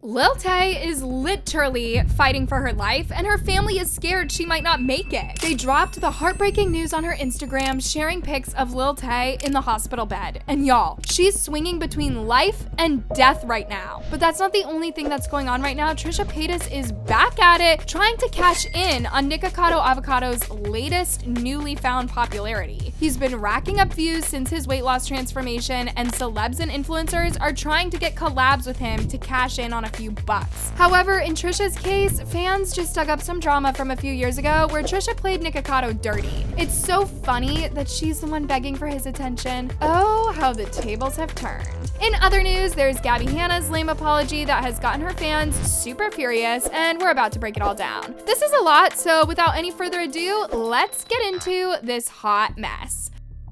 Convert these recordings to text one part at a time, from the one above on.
Lil Tay is literally fighting for her life, and her family is scared she might not make it. They dropped the heartbreaking news on her Instagram, sharing pics of Lil Tay in the hospital bed. And y'all, she's swinging between life and death right now. But that's not the only thing that's going on right now. Trisha Paytas is back at it, trying to cash in on Nikocado Avocado's latest newly found popularity. He's been racking up views since his weight loss transformation, and celebs and influencers are trying to get collabs with him to cash in on a few bucks. However, in Trisha's case, fans just dug up some drama from a few years ago where Trisha played Nikocado dirty. It's so funny that she's the one begging for his attention. Oh, how the tables have turned. In other news, there's Gabbie Hanna's lame apology that has gotten her fans super furious, and we're about to break it all down. This is a lot, so without any further ado, let's get into this hot mess.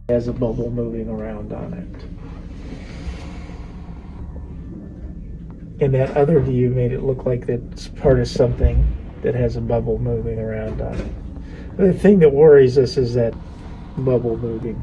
It has a bubble moving around on it. And that other view made it look like it's part of something that has a bubble moving around on it. The thing that worries us is that bubble moving.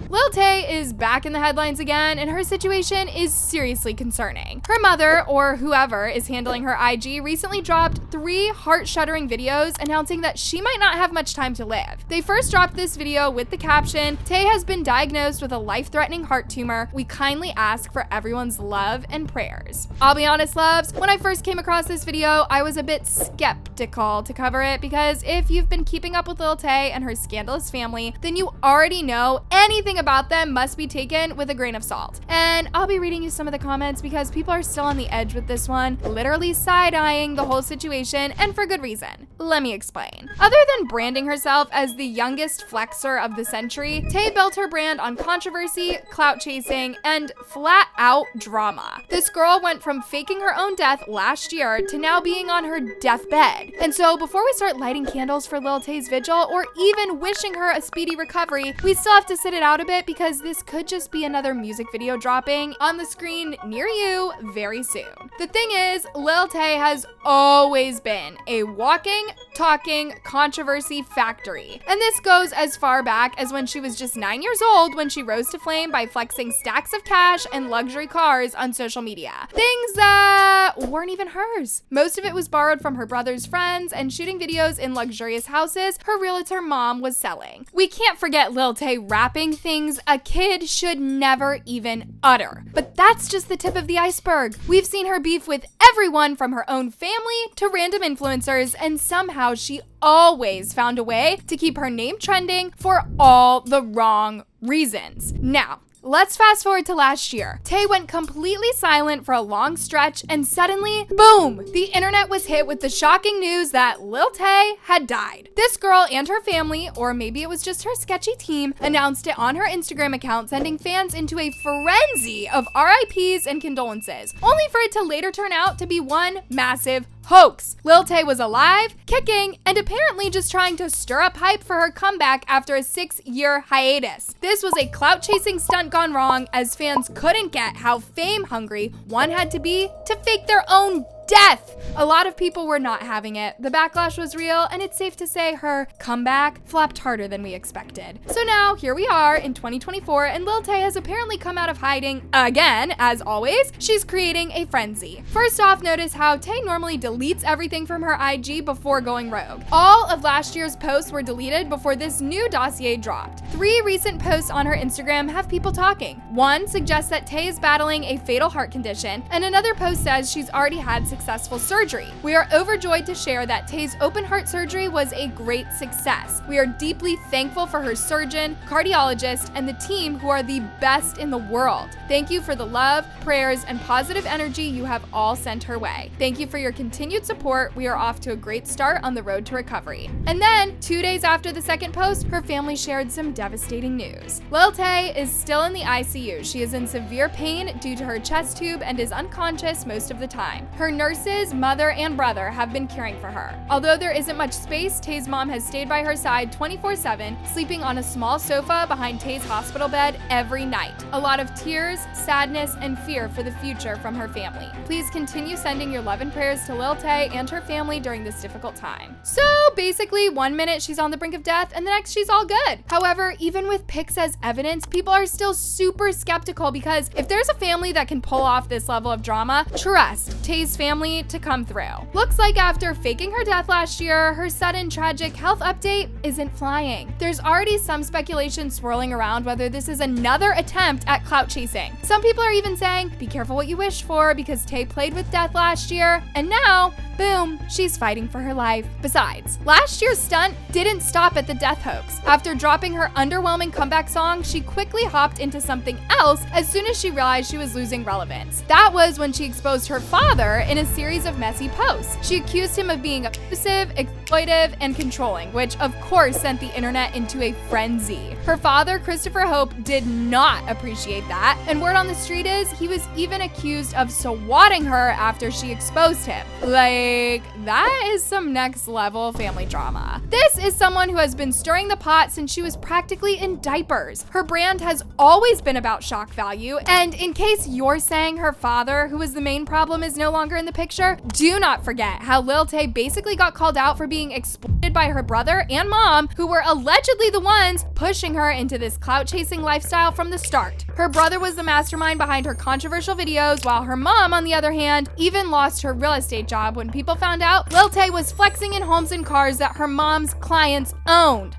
Lil Tay is back in the headlines again, and her situation is seriously concerning. Her mother, or whoever is handling her IG, recently dropped 3 heart-shuddering videos announcing that she might not have much time to live. They first dropped this video with the caption, "Tay has been diagnosed with a life-threatening heart tumor. We kindly ask for everyone's love and prayers." I'll be honest, loves, when I first came across this video, I was a bit skeptical to cover it because if you've been keeping up with Lil Tay and her scandalous family, then you already know anything about them must be taken with a grain of salt. And I'll be reading you some of the comments because people are still on the edge with this one, literally side-eyeing the whole situation, and for good reason. Let me explain. Other than branding herself as the youngest flexer of the century, Tay built her brand on controversy, clout chasing, and flat-out drama. This girl went from faking her own death last year to now being on her deathbed. And so before we start lighting candles for Lil Tay's vigil or even wishing her a speedy recovery, we still have to sit it out a bit because this could just be another music video dropping on the screen near you very soon. The thing is, Lil Tay has always been a walking, talking controversy factory. And this goes as far back as when she was just 9 years old when she rose to flame by flexing stacks of cash and luxury cars on social media. Things that weren't even hers. Most of it was borrowed from her brother's friends and shooting videos in luxurious houses her realtor mom was selling. We can't forget Lil Tay rapping things a kid should never even utter. But that's just the tip of the iceberg. We've seen her beef with everyone from her own family to random influencers, and somehow she always found a way to keep her name trending for all the wrong reasons. Now, let's fast forward to last year. Tay went completely silent for a long stretch, and suddenly, boom, the internet was hit with the shocking news that Lil Tay had died. This girl and her family, or maybe it was just her sketchy team, announced it on her Instagram account, sending fans into a frenzy of RIPs and condolences, only for it to later turn out to be one massive hoax. Lil Tay was alive, kicking, and apparently just trying to stir up hype for her comeback after a 6-year hiatus. This was a clout-chasing stunt gone wrong, as fans couldn't get how fame-hungry one had to be to fake their own death. A lot of people were not having it. The backlash was real, and it's safe to say her comeback flopped harder than we expected. So now, here we are in 2024, and Lil Tay has apparently come out of hiding again. As always, she's creating a frenzy. First off, notice how Tay normally deletes everything from her IG before going rogue. All of last year's posts were deleted before this new dossier dropped. 3 recent posts on her Instagram have people talking. One suggests that Tay is battling a fatal heart condition, and another post says she's already had successful surgery. We are overjoyed to share that Tay's open heart surgery was a great success. We are deeply thankful for her surgeon, cardiologist, and the team who are the best in the world. Thank you for the love, prayers, and positive energy you have all sent her way. Thank you for your continued support. We are off to a great start on the road to recovery. And then, 2 days after the second post, her family shared some devastating news. Lil Tay is still in the ICU. She is in severe pain due to her chest tube and is unconscious most of the time. Her nurses, mother, and brother have been caring for her. Although there isn't much space, Tay's mom has stayed by her side 24/7, sleeping on a small sofa behind Tay's hospital bed every night. A lot of tears, sadness, and fear for the future from her family. Please continue sending your love and prayers to Lil Tay and her family during this difficult time. So basically, one minute she's on the brink of death and the next she's all good. However, even with pics as evidence, people are still super skeptical because if there's a family that can pull off this level of drama, trust Tay's family to come through. Looks like after faking her death last year, her sudden tragic health update isn't flying. There's already some speculation swirling around whether this is another attempt at clout chasing. Some people are even saying, be careful what you wish for because Tay played with death last year, and now, boom, she's fighting for her life. Besides, last year's stunt didn't stop at the death hoax. After dropping her underwhelming comeback song, she quickly hopped into something else as soon as she realized she was losing relevance. That was when she exposed her father in a series of messy posts. She accused him of being abusive, exploitive, and controlling, which of course sent the internet into a frenzy. Her father, Christopher Hope, did not appreciate that, and word on the street is he was even accused of swatting her after she exposed him. Like, that is some next level family drama. This is someone who has been stirring the pot since she was practically in diapers. Her brand has always been about shock value, and in case you're saying her father, who was the main problem, is no longer in the picture, do not forget how Lil Tay basically got called out for being exploited by her brother and mom, who were allegedly the ones pushing her into this clout-chasing lifestyle from the start. Her brother was the mastermind behind her controversial videos, while her mom, on the other hand, even lost her real estate job when people found out Lil Tay was flexing in homes and cars that her mom's clients owned.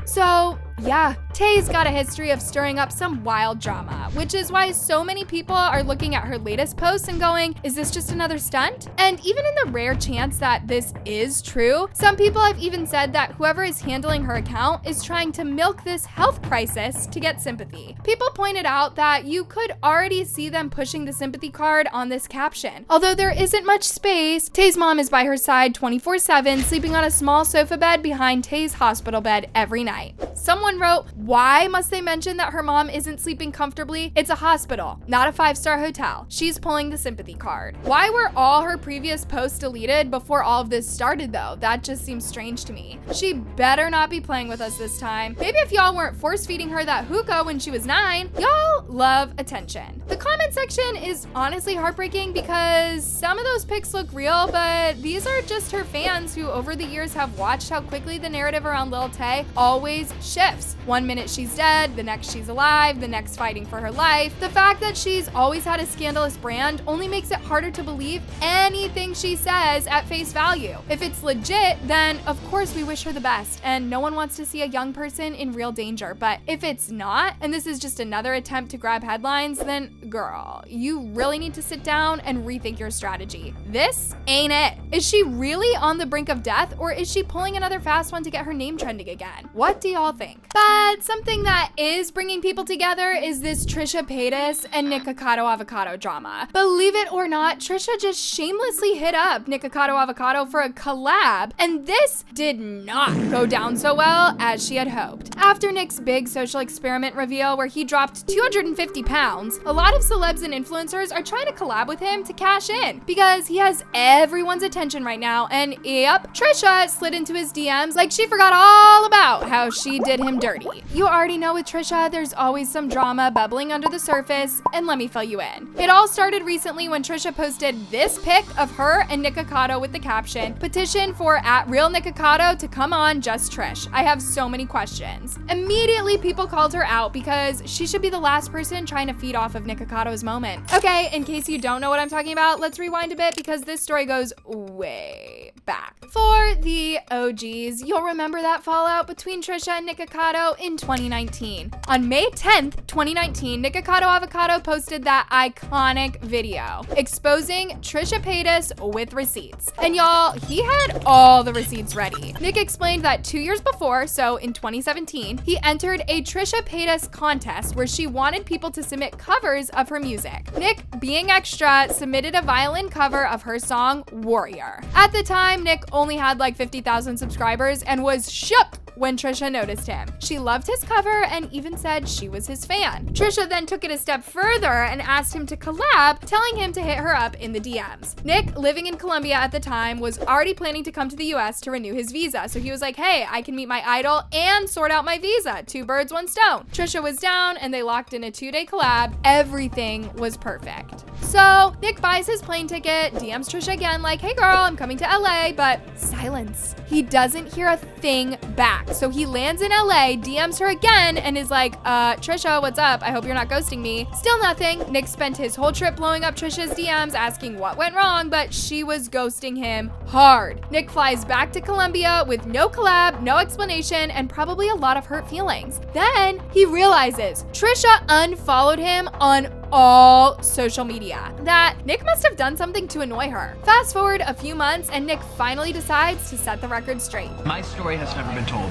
So, yeah, Tay's got a history of stirring up some wild drama, which is why so many people are looking at her latest posts and going, is this just another stunt? And even in the rare chance that this is true, some people have even said that whoever is handling her account is trying to milk this health crisis to get sympathy. People pointed out that you could already see them pushing the sympathy card on this caption. Although there isn't much space, Tay's mom is by her side 24/7, sleeping on a small sofa bed behind Tay's hospital bed every night. Someone wrote, why must they mention that her mom isn't sleeping comfortably? It's a hospital, not a 5-star hotel. She's pulling the sympathy card. Why were all her previous posts deleted before all of this started though? That just seems strange to me. She better not be playing with us this time. Maybe if y'all weren't force feeding her that hookah when she was 9, y'all love attention. The comment section is honestly heartbreaking because some of those pics look real, but these are just her fans who over the years have watched how quickly the narrative around Lil Tay always shifts. One minute she's dead, the next she's alive, the next fighting for her life. The fact that she's always had a scandalous brand only makes it harder to believe anything she says at face value. If it's legit, then of course we wish her the best, and no one wants to see a young person in real danger. But if it's not, and this is just another attempt to grab headlines, then girl, you really need to sit down and rethink your strategy. This ain't it. Is she really on the brink of death, or is she pulling another fast one to get her name trending again? What do y'all think? But something that is bringing people together is this Trisha Paytas and Nikocado Avocado drama. Believe it or not, Trisha just shamelessly hit up Nikocado Avocado for a collab, and this did not go down so well as she had hoped. After Nick's big social experiment reveal where he dropped 250 pounds, a lot of celebs and influencers are trying to collab with him to cash in because he has everyone's attention right now, and yep, Trisha slid into his DMs like she forgot all about how she did him dirty. You already know with Trisha, there's always some drama bubbling under the surface, and let me fill you in. It all started recently when Trisha posted this pic of her and Nikocado with the caption, petition for @RealNikocado to come on Just Trish. I have so many questions. Immediately people called her out because she should be the last person trying to feed off of Nikocado's moment. Okay, in case you don't know what I'm talking about, let's rewind a bit because this story goes way back. For the OGs, you'll remember that fallout between Trisha and Nikocado in 2019. On May 10th, 2019, Nikocado Avocado posted that iconic video exposing Trisha Paytas with receipts. And y'all, he had all the receipts ready. Nick explained that 2 years before, so in 2017, he entered a Trisha Paytas contest where she wanted people to submit covers of her music. Nick, being extra, submitted a violin cover of her song Warrior. At the time, Nick only had like 50,000 subscribers and was shook when Trisha noticed him. She loved his cover and even said she was his fan. Trisha then took it a step further and asked him to collab, telling him to hit her up in the DMs. Nick, living in Colombia at the time, was already planning to come to the US to renew his visa, so he was like, hey, I can meet my idol and sort out my visa. 2 birds, 1 stone. Trisha was down and they locked in a 2-day collab. Everything was perfect. So Nick buys his plane ticket, DMs Trisha again like, hey girl, I'm coming to LA, but silence. He doesn't hear a thing back. So he lands in LA, DMs her again, and is like, Trisha, what's up? I hope you're not ghosting me. Still nothing. Nick spent his whole trip blowing up Trisha's DMs, asking what went wrong, but she was ghosting him hard. Nick flies back to Colombia with no collab, no explanation, and probably a lot of hurt feelings. Then he realizes Trisha unfollowed him on all social media, that Nick must have done something to annoy her. Fast forward a few months and Nick finally decides to set the record straight. My story has never been told.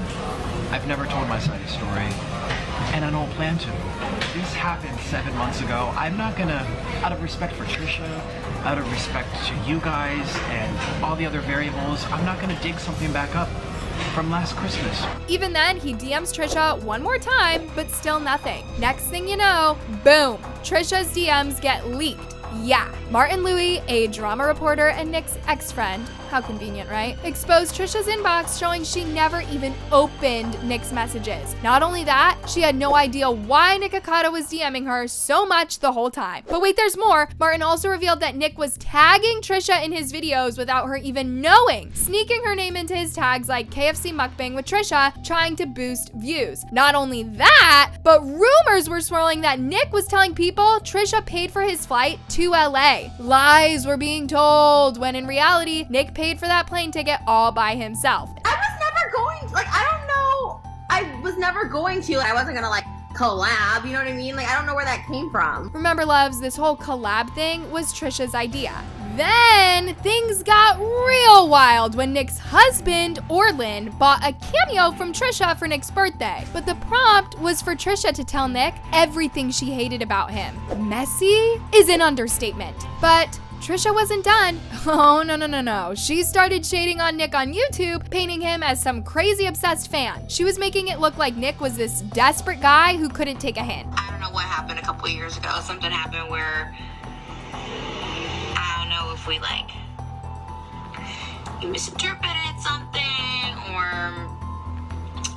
I've never told my side of the story, and I don't plan to. This happened 7 months ago. I'm not gonna, out of respect for Trisha, out of respect to you guys and all the other variables, I'm not gonna dig something back up from last Christmas. Even then, he DMs Trisha one more time, but still nothing. Next thing you know, boom, Trisha's DMs get leaked. Yeah, Martin Louis, a drama reporter and Nick's ex-friend, how convenient, right? Exposed Trisha's inbox, showing she never even opened Nick's messages. Not only that, she had no idea why Nikocado was DMing her so much the whole time. But wait, there's more. Martin also revealed that Nick was tagging Trisha in his videos without her even knowing, sneaking her name into his tags like KFC mukbang with Trisha, trying to boost views. Not only that, but rumors were swirling that Nick was telling people Trisha paid for his flight to LA. Lies were being told, when in reality, Nick paid for that plane ticket all by himself. I was never going to, like, I don't know. I was never going to. I wasn't gonna, like, collab, you know what I mean? Like, I don't know where that came from. Remember, loves, this whole collab thing was Trisha's idea. Then things got real wild when Nick's husband, Orlin, bought a cameo from Trisha for Nick's birthday. But the prompt was for Trisha to tell Nick everything she hated about him. Messy is an understatement. But Trisha wasn't done. Oh, no. She started shading on Nick on YouTube, painting him as some crazy obsessed fan. She was making it look like Nick was this desperate guy who couldn't take a hint. I don't know what happened a couple of years ago. Something happened where, I don't know if we, like, you misinterpreted something, or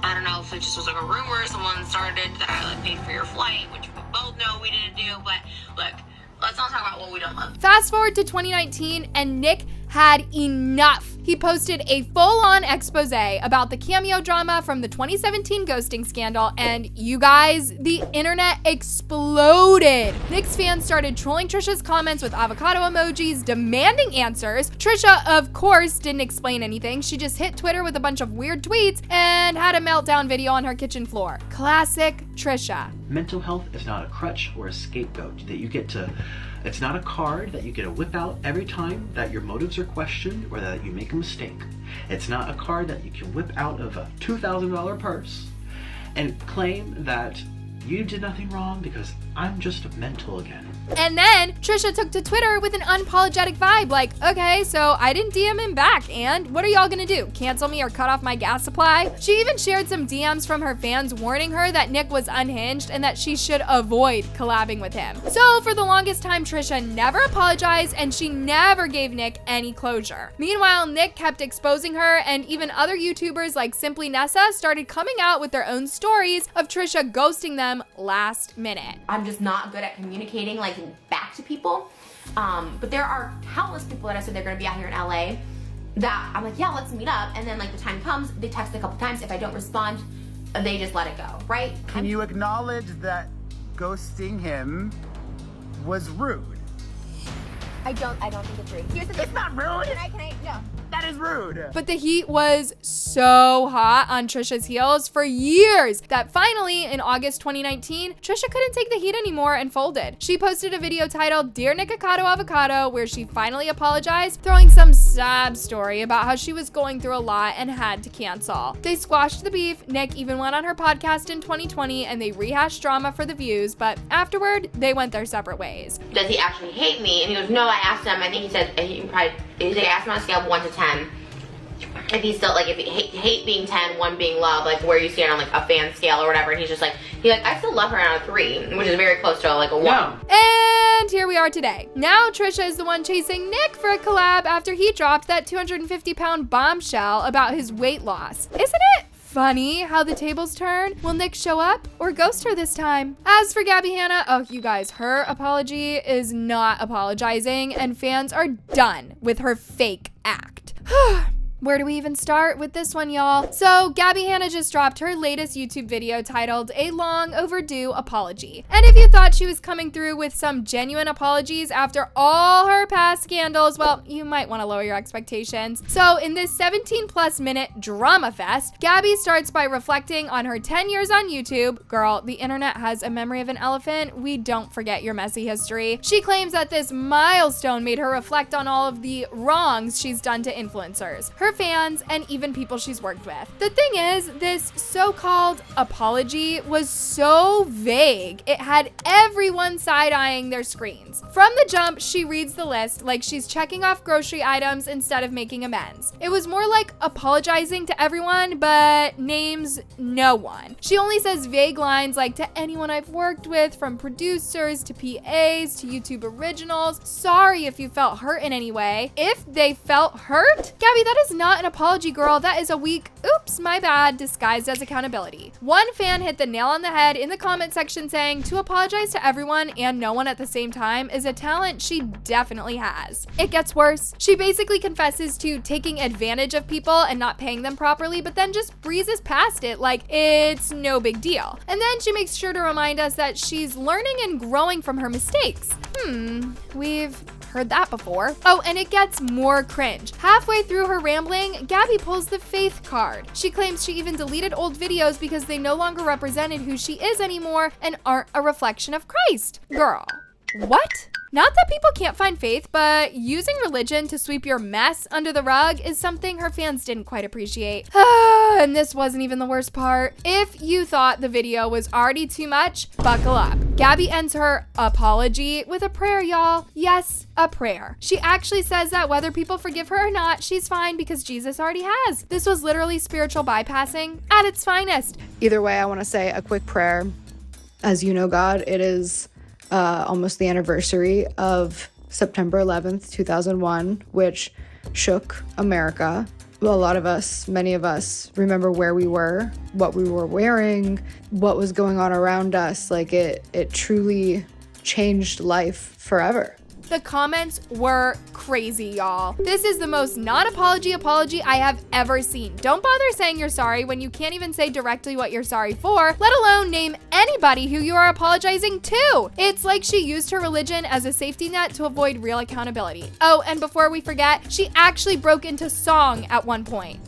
I don't know if it just was like a rumor someone started that I, like, paid for your flight, which we both know we didn't do, but look, let's not talk about what we don't love. Fast forward to 2019 and Nick had enough. He posted a full-on expose about the cameo drama from the 2017 ghosting scandal, and you guys, the internet exploded. Nick's fans started trolling Trisha's comments with avocado emojis, demanding answers. Trisha, of course, didn't explain anything. She just hit Twitter with a bunch of weird tweets and had a meltdown video on her kitchen floor. Classic Trisha. Mental health is not a crutch or a scapegoat that you get to, it's not a card that you get to whip out every time that your motives are questioned or that you make a mistake. It's not a card that you can whip out of a $2,000 purse and claim that you did nothing wrong because I'm just mental again. And then Trisha took to Twitter with an unapologetic vibe like, okay, so I didn't DM him back, and what are y'all gonna do? Cancel me or cut off my gas supply? She even shared some DMs from her fans warning her that Nick was unhinged and that she should avoid collabing with him. So for the longest time, Trisha never apologized and she never gave Nick any closure. Meanwhile, Nick kept exposing her, and even other YouTubers like Simply Nessa started coming out with their own stories of Trisha ghosting them last minute. I'm just not good at communicating like back to people. But there are countless people that I said they're gonna be out here in LA that I'm like, yeah, let's meet up. And then like the time comes, they text a couple times. If I don't respond, they just let it go, right? Can you acknowledge that ghosting him was rude? I don't think it's rude. Here's the thing. It's not rude. Can I, no. That is rude. But the heat was so hot on Trisha's heels for years that finally in August 2019, Trisha couldn't take the heat anymore and folded. She posted a video titled Dear Nikocado Avocado, where she finally apologized, throwing some sad story about how she was going through a lot and had to cancel. They squashed the beef. Nick even went on her podcast in 2020 and they rehashed drama for the views, but afterward, they went their separate ways. Does he actually hate me? And he goes, no, I asked him. I think he said, he's like, I asked him on a scale of 1 to 10. if he's still, like, if he hate being 10, 1 being love, like where you stand on like a fan scale or whatever, and he's just like, I still love her out of 3, which is very close to like a 1. No. And here we are today. Now Trisha is the one chasing Nick for a collab after he dropped that 250-pound bombshell about his weight loss. Isn't it funny how the tables turn? Will Nick show up or ghost her this time? As for Gabbie Hanna, oh, you guys, her apology is not apologizing, and fans are done with her fake act. Where do we even start with this one, y'all? So Gabbie Hanna just dropped her latest YouTube video titled A Long Overdue Apology. And if you thought she was coming through with some genuine apologies after all her past scandals, well, you might want to lower your expectations. So in this 17+ minute drama fest, Gabbie starts by reflecting on her 10 years on YouTube. Girl, the internet has a memory of an elephant. We don't forget your messy history. She claims that this milestone made her reflect on all of the wrongs she's done to influencers, her fans, and even people she's worked with. The thing is, this so-called apology was so vague. It had everyone side-eyeing their screens. From the jump, she reads the list like she's checking off grocery items instead of making amends. It was more like apologizing to everyone, but names no one. She only says vague lines like, to anyone I've worked with, from producers to PAs to YouTube originals, sorry if you felt hurt in any way. If they felt hurt? Gabby, that is not an apology, girl. That is a weak, oops, my bad, disguised as accountability. One fan hit the nail on the head in the comment section saying, to apologize to everyone and no one at the same time is a talent she definitely has. It gets worse. She basically confesses to taking advantage of people and not paying them properly, but then just breezes past it like it's no big deal. And then she makes sure to remind us that she's learning and growing from her mistakes. We've heard that before. Oh, and it gets more cringe. Halfway through her rambling, Gabby pulls the faith card. She claims she even deleted old videos because they no longer represented who she is anymore and aren't a reflection of Christ. Girl, what? Not that people can't find faith, but using religion to sweep your mess under the rug is something her fans didn't quite appreciate. And this wasn't even the worst part. If you thought the video was already too much, buckle up. Gabby ends her apology with a prayer, y'all. Yes, a prayer. She actually says that whether people forgive her or not, she's fine because Jesus already has. This was literally spiritual bypassing at its finest. Either way, I want to say a quick prayer. As you know, God, it is almost the anniversary of September 11th, 2001, which shook America. Well, a lot of us, many of us, remember where we were, what we were wearing, what was going on around us. Like it truly changed life forever. The comments were crazy, y'all. This is the most non-apology apology I have ever seen. Don't bother saying you're sorry when you can't even say directly what you're sorry for, let alone name anybody who you are apologizing to. It's like she used her religion as a safety net to avoid real accountability. Oh, and before we forget, she actually broke into song at one point.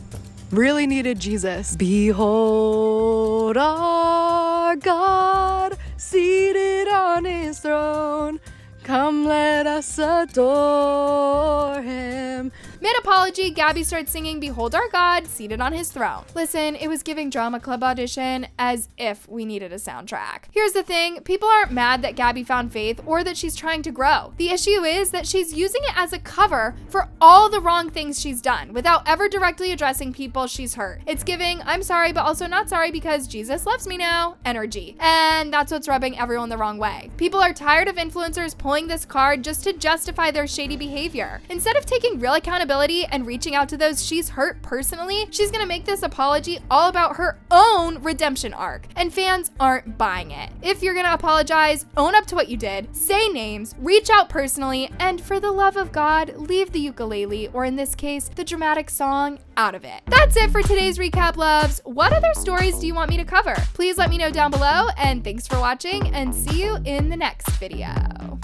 Really needed Jesus. Behold our God seated on his throne. Come, let us adore him. Mid-apology, Gabby starts singing Behold Our God seated on his throne. Listen, it was giving drama club audition as if we needed a soundtrack. Here's the thing, people aren't mad that Gabby found faith or that she's trying to grow. The issue is that she's using it as a cover for all the wrong things she's done without ever directly addressing people she's hurt. It's giving, I'm sorry but also not sorry because Jesus loves me now energy. And that's what's rubbing everyone the wrong way. People are tired of influencers pulling this card just to justify their shady behavior. Instead of taking real accountability and reaching out to those she's hurt personally, she's gonna make this apology all about her own redemption arc, and fans aren't buying it. If you're gonna apologize, own up to what you did, say names, reach out personally, and for the love of God, leave the ukulele, or in this case, the dramatic song, out of it. That's it for today's recap, loves. What other stories do you want me to cover? Please let me know down below, and thanks for watching, and see you in the next video.